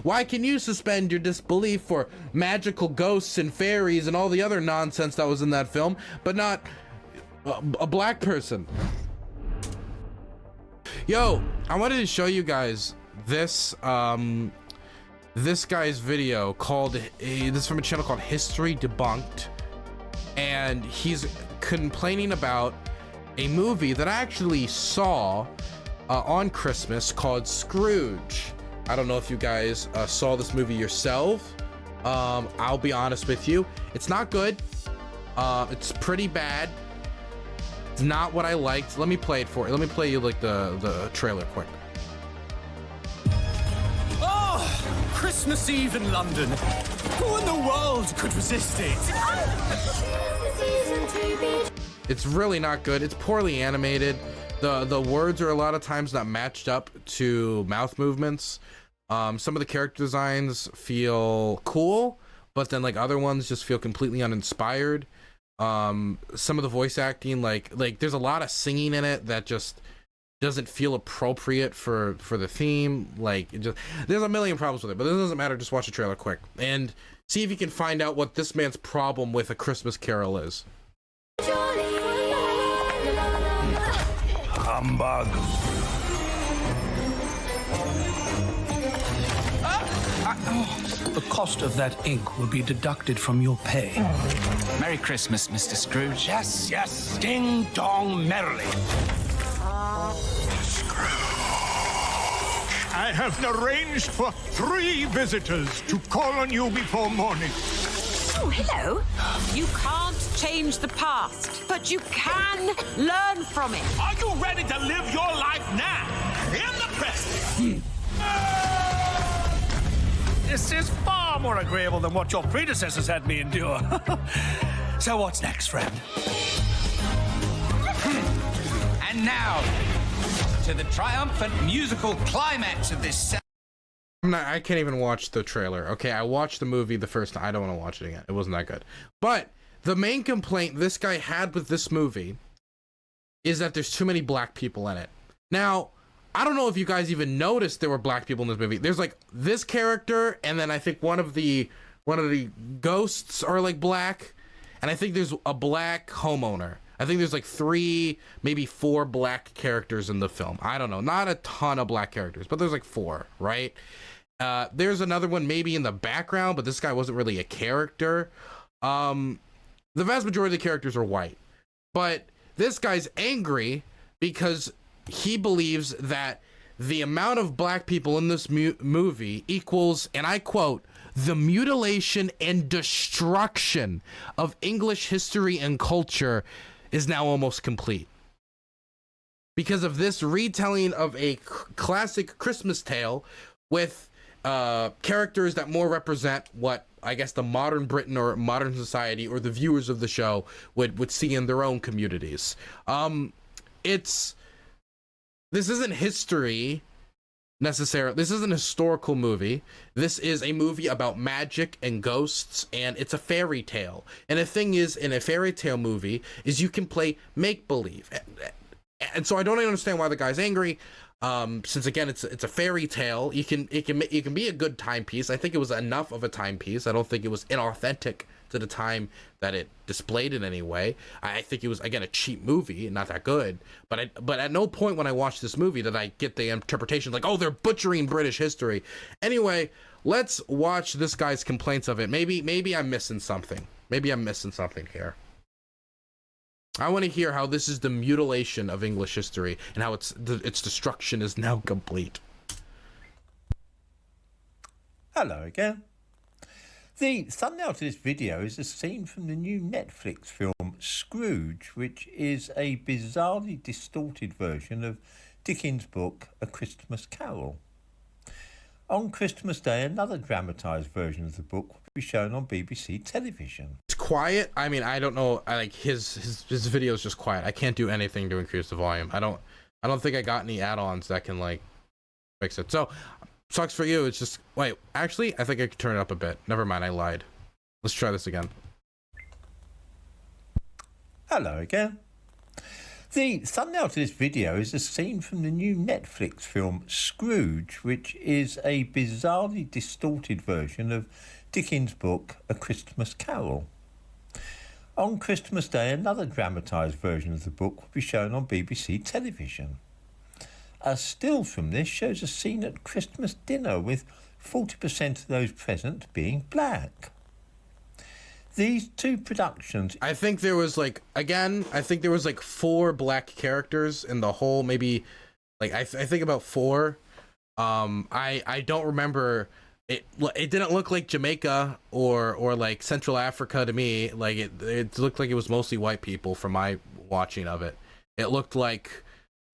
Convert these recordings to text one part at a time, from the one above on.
Why can you suspend your disbelief for magical ghosts and fairies and all the other nonsense that was in that film, but not a black person? Yo, I wanted to show you guys this this guy's video called this is from a channel called History Debunked, and he's complaining about a movie that I actually saw on Christmas called Scrooge. I don't know if you guys saw this movie yourself. I'll be honest with you, it's not good. It's pretty bad. It's not what I liked. Let me play it for you. Let me play you like the trailer quick. Oh, Christmas Eve in London. Who in the world could resist it? It's really not good. It's poorly animated. The words are a lot of times not matched up to mouth movements. Some of the character designs feel cool, but then like other ones just feel completely uninspired. Some of the voice acting, like there's a lot of singing in it that just doesn't feel appropriate for the theme. Like it just, there's a million problems with it, but this doesn't matter. Just watch the trailer quick and see if you can find out what this man's problem with A Christmas Carol is. Humbug. The cost of that ink will be deducted from your pay. Merry Christmas, Mr. Scrooge. Yes, yes. Ding dong merrily. Scrooge. I have arranged for 3 visitors to call on you before morning. Oh, hello. You can't change the past, but you can learn from it. Are you ready to live your life now? In the present? This is far more agreeable than what your predecessors had me endure. So what's next, friend? And now, to the triumphant musical climax of this... I can't even watch the trailer. Okay, I watched the movie the first time. I don't want to watch it again. It wasn't that good. But the main complaint this guy had with this movie is that there's too many black people in it. Now, I don't know if you guys even noticed there were black people in this movie. There's like this character, and then I think one of the ghosts are like black, and I think there's a black homeowner. I think there's like 3, maybe 4 black characters in the film. I don't know, not a ton of black characters, but there's like 4, right? There's another one maybe in the background, but this guy wasn't really a character. The vast majority of the characters are white, but this guy's angry because he believes that the amount of black people in this movie equals, and I quote, the mutilation and destruction of English history and culture is now almost complete. Because of this retelling of a classic Christmas tale with characters that more represent what I guess the modern Britain or modern society or the viewers of the show would see in their own communities. This isn't history necessarily. This isn't a historical movie. This is a movie about magic and ghosts, and it's a fairy tale. And the thing is, in a fairy tale movie, is you can play make-believe. And so I don't understand why the guy's angry. Since again, it's a fairy tale. It can be a good timepiece. I think it was enough of a timepiece. I don't think it was inauthentic to the time that it displayed in any way. I think it was, again, a cheap movie, not that good. But at no point when I watched this movie did I get the interpretation like, oh, they're butchering British history. Anyway, let's watch this guy's complaints of it. Maybe I'm missing something. Maybe I'm missing something here. I want to hear how this is the mutilation of English history and how its destruction is now complete. Hello again. The thumbnail to this video is a scene from the new Netflix film Scrooge, which is a bizarrely distorted version of Dickens' book A Christmas Carol. On Christmas Day, another dramatised version of the book will be shown on BBC television. It's quiet. I mean, I don't know. I like his video is just quiet. I can't do anything to increase the volume. I don't think I got any add-ons that can like fix it. So sucks for you. It's just wait. Actually, I think I could turn it up a bit. Never mind. I lied. Let's try this again. Hello again. The thumbnail to this video is a scene from the new Netflix film Scrooge, which is a bizarrely distorted version of Dickens' book A Christmas Carol. On Christmas Day, another dramatised version of the book will be shown on BBC television. A still from this shows a scene at Christmas dinner with 40% of those present being black. These two productions... I think there was like 4 black characters in the whole, maybe, like, I think about 4. I don't remember... It didn't look like Jamaica or like Central Africa to me. Like it looked like it was mostly white people from my watching of it. It looked like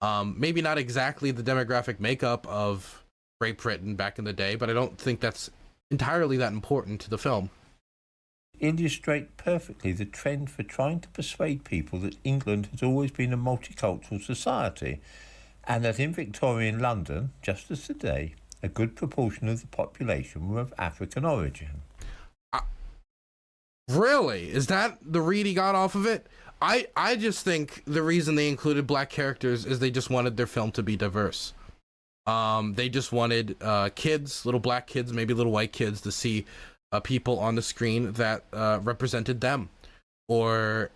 maybe not exactly the demographic makeup of Great Britain back in the day, but I don't think that's entirely that important to the film. Illustrate perfectly the trend for trying to persuade people that England has always been a multicultural society, and that in Victorian London, just as today, a good proportion of the population were of African origin. Really? Is that the read he got off of it? I just think the reason they included black characters is they just wanted their film to be diverse. They just wanted kids, little black kids, maybe little white kids, to see people on the screen that represented them. Or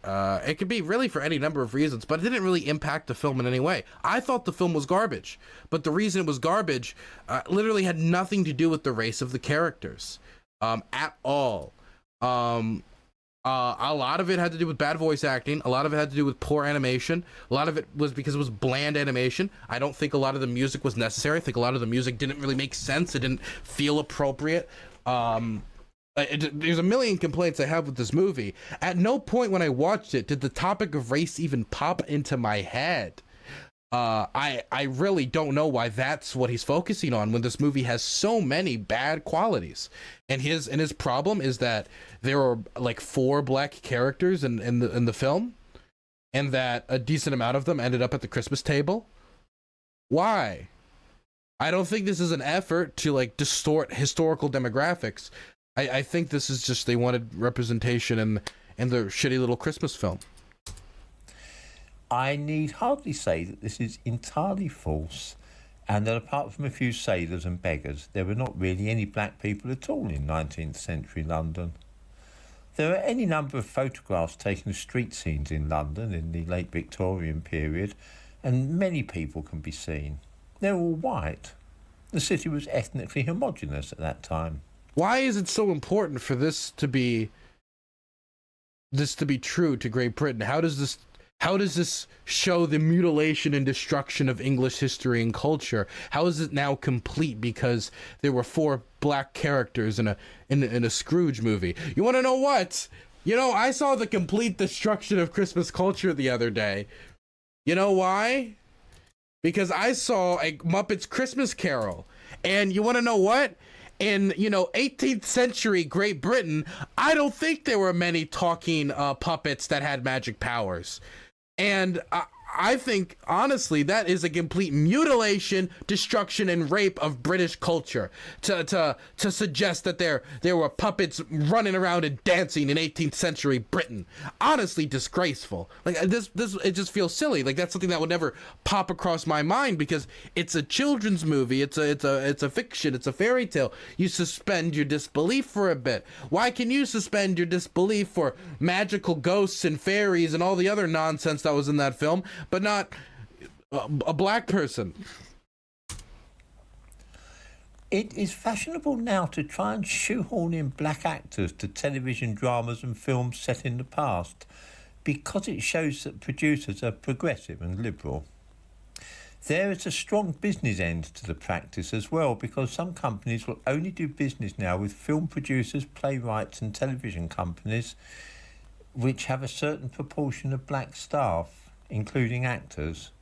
it could be really for any number of reasons, but it didn't really impact the film in any way. I thought the film was garbage, but the reason it was garbage literally had nothing to do with the race of the characters at all. A lot of it had to do with bad voice acting. A lot of it had to do with poor animation. A lot of it was because it was bland animation. I don't think a lot of the music was necessary. I think a lot of the music didn't really make sense. It didn't feel appropriate. There's a million complaints I have with this movie. At no point when I watched it did the topic of race even pop into my head. I really don't know why that's what he's focusing on when this movie has so many bad qualities. And his problem is that there are like 4 black characters in the film, and that a decent amount of them ended up at the Christmas table. Why? I don't think this is an effort to like distort historical demographics. I think this is just they wanted representation in their shitty little Christmas film. I need hardly say that this is entirely false, and that apart from a few sailors and beggars, there were not really any black people at all in 19th century London. There are any number of photographs taken of street scenes in London in the late Victorian period, and many people can be seen. They're all white. The city was ethnically homogeneous at that time. Why is it so important for this to be true to Great Britain? How does this show the mutilation and destruction of English history and culture? How is it now complete because there were 4 black characters in a Scrooge movie? You want to know what? You know, I saw the complete destruction of Christmas culture the other day. You know why? Because I saw a Muppets Christmas Carol. And you want to know what? In, 18th century Great Britain, I don't think there were many talking puppets that had magic powers. And I think, honestly, that is a complete mutilation, destruction, and rape of British culture. To suggest that there were puppets running around and dancing in 18th century Britain. Honestly, disgraceful. Like this, it just feels silly. Like that's something that would never pop across my mind because it's a children's movie. It's a fiction. It's a fairy tale. You suspend your disbelief for a bit. Why can you suspend your disbelief for magical ghosts and fairies and all the other nonsense that was in that film, but not a black person? It is fashionable now to try and shoehorn in black actors to television dramas and films set in the past because it shows that producers are progressive and liberal. There is a strong business end to the practice as well, because some companies will only do business now with film producers, playwrights and television companies which have a certain proportion of black staff, including actors.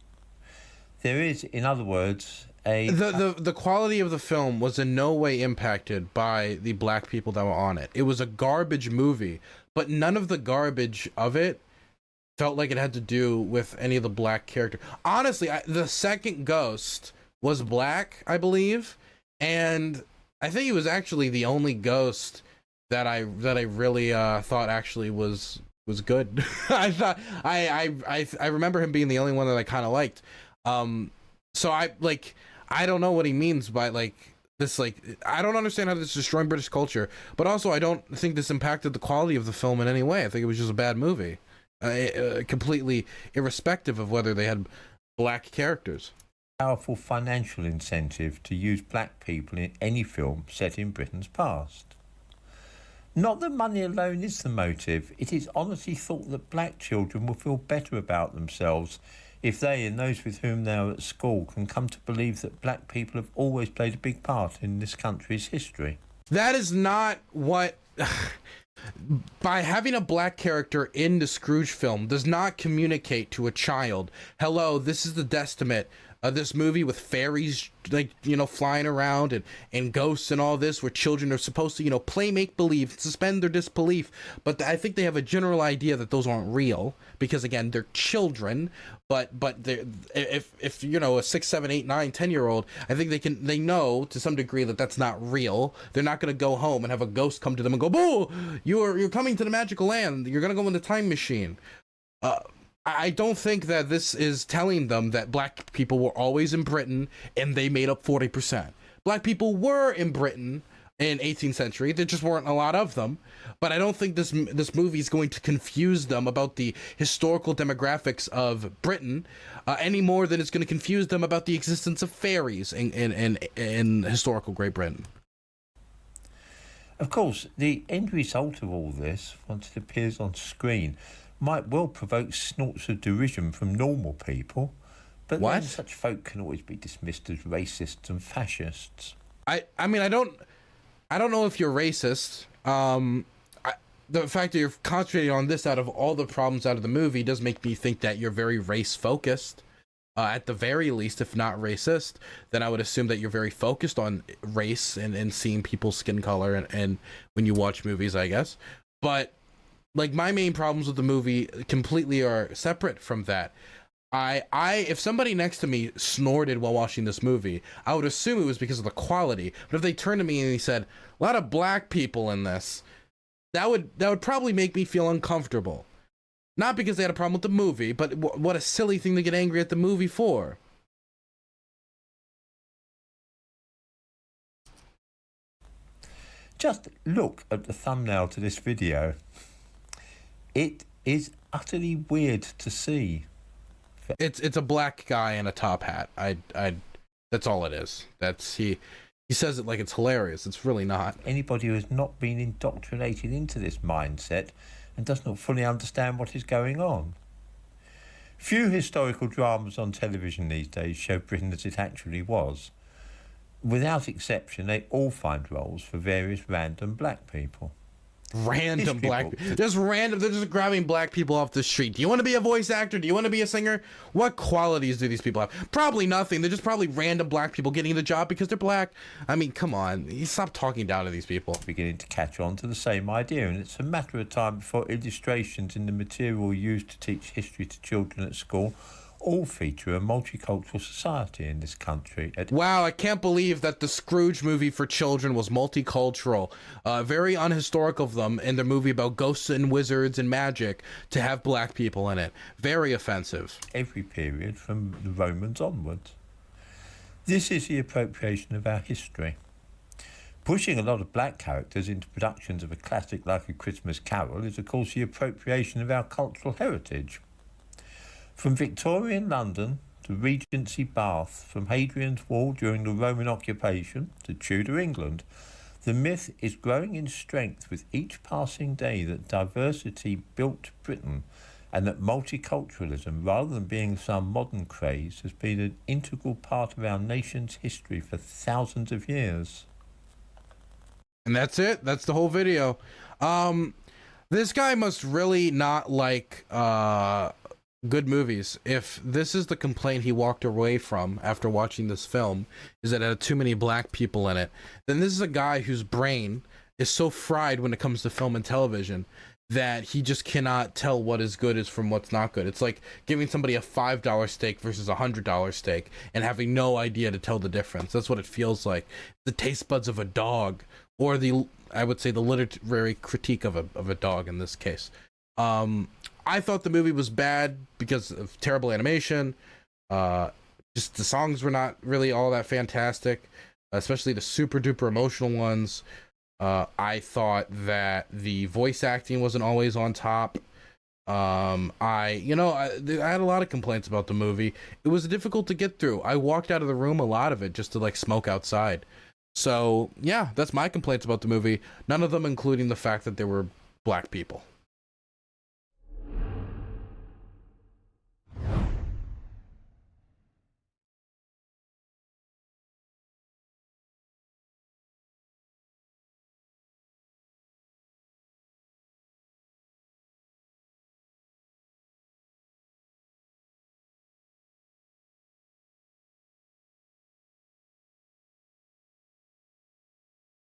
There is, in other words, the quality of the film was in no way impacted by the black people that were on it. It was a garbage movie, but none of the garbage of it felt like it had to do with any of the black character. Honestly, the second ghost was black, I believe, and I think he was actually the only ghost that I really thought actually was was good. I thought I remember him being the only one that I kind of liked. So I don't know what he means by like this. Like, I don't understand how this is destroying British culture, but also I don't think this impacted the quality of the film in any way. I think it was just a bad movie, completely irrespective of whether they had black characters. Powerful financial incentive to use black people in any film set in Britain's past. Not that money alone is the motive, it is honestly thought that black children will feel better about themselves if they and those with whom they are at school can come to believe that black people have always played a big part in this country's history. That is not what... By having a black character in the Scrooge film does not communicate to a child, hello, this is the Testament of this movie with fairies, like, you know, flying around and ghosts and all this, where children are supposed to, you know, play make-believe, suspend their disbelief. But I think they have a general idea that those aren't real because, again, they're children. But if you know, a 6, 7, 8, 9, 10-year-old, I think they know to some degree that that's not real. They're not going to go home and have a ghost come to them and go, "Boo! You're coming to the magical land. You're going to go in the time machine." I don't think that this is telling them that black people were always in Britain and they made up 40%. Black people were in Britain in 18th century. There just weren't a lot of them. But I don't think this movie is going to confuse them about the historical demographics of Britain any more than it's going to confuse them about the existence of fairies in historical Great Britain. Of course, the end result of all this, once it appears on screen, might well provoke snorts of derision from normal people, but then such folk can always be dismissed as racists and fascists. I mean, I don't know if you're racist. The fact that you're concentrating on this out of all the problems out of the movie does make me think that you're very race focused. At the very least, if not racist, then I would assume that you're very focused on race and seeing people's skin color and when you watch movies, I guess. But like, my main problems with the movie completely are separate from that. If somebody next to me snorted while watching this movie, I would assume it was because of the quality. But if they turned to me and they said, "A lot of black people in this," that would probably make me feel uncomfortable. Not because they had a problem with the movie, but what a silly thing to get angry at the movie for. Just look at the thumbnail to this video. It is utterly weird to see. It's a black guy in a top hat. That's all it is. He says it like it's hilarious. It's really not. Anybody who has not been indoctrinated into this mindset and does not fully understand what is going on. Few historical dramas on television these days show Britain as it actually was. Without exception, they all find roles for various random black people. Random black people. Just random. They're just grabbing black people off the street. Do you want to be a voice actor? Do you want to be a singer? What qualities do these people have? Probably nothing. They're just probably random black people getting the job because they're black. I mean, come on. You stop talking down to these people. Beginning to catch on to the same idea, and it's a matter of time before illustrations in the material used to teach history to children at school all feature a multicultural society in this country. Wow, I can't believe that the Scrooge movie for children was multicultural. Very unhistoric of them in their movie about ghosts and wizards and magic to have black people in it. Very offensive. Every period from the Romans onwards. This is the appropriation of our history. Pushing a lot of black characters into productions of a classic like A Christmas Carol is, of course, the appropriation of our cultural heritage. From Victorian London to Regency Bath, from Hadrian's Wall during the Roman occupation to Tudor England, the myth is growing in strength with each passing day that diversity built Britain and that multiculturalism, rather than being some modern craze, has been an integral part of our nation's history for thousands of years. And that's it. That's the whole video. This guy must really not like good movies. If this is the complaint he walked away from after watching this film, is that it had too many black people in it, then this is a guy whose brain is so fried when it comes to film and television that he just cannot tell what is good is from what's not good. It's like giving somebody a $5 steak versus a $100 steak and having no idea to tell the difference. That's what it feels like. The taste buds of a dog, or I would say the literary critique of a dog in this case. I thought the movie was bad because of terrible animation. Just the songs were not really all that fantastic, especially the super duper emotional ones. I thought that the voice acting wasn't always on top. I had a lot of complaints about the movie. It was difficult to get through. I walked out of the room, a lot of it, just to like smoke outside. So yeah, that's my complaints about the movie. None of them including the fact that there were black people.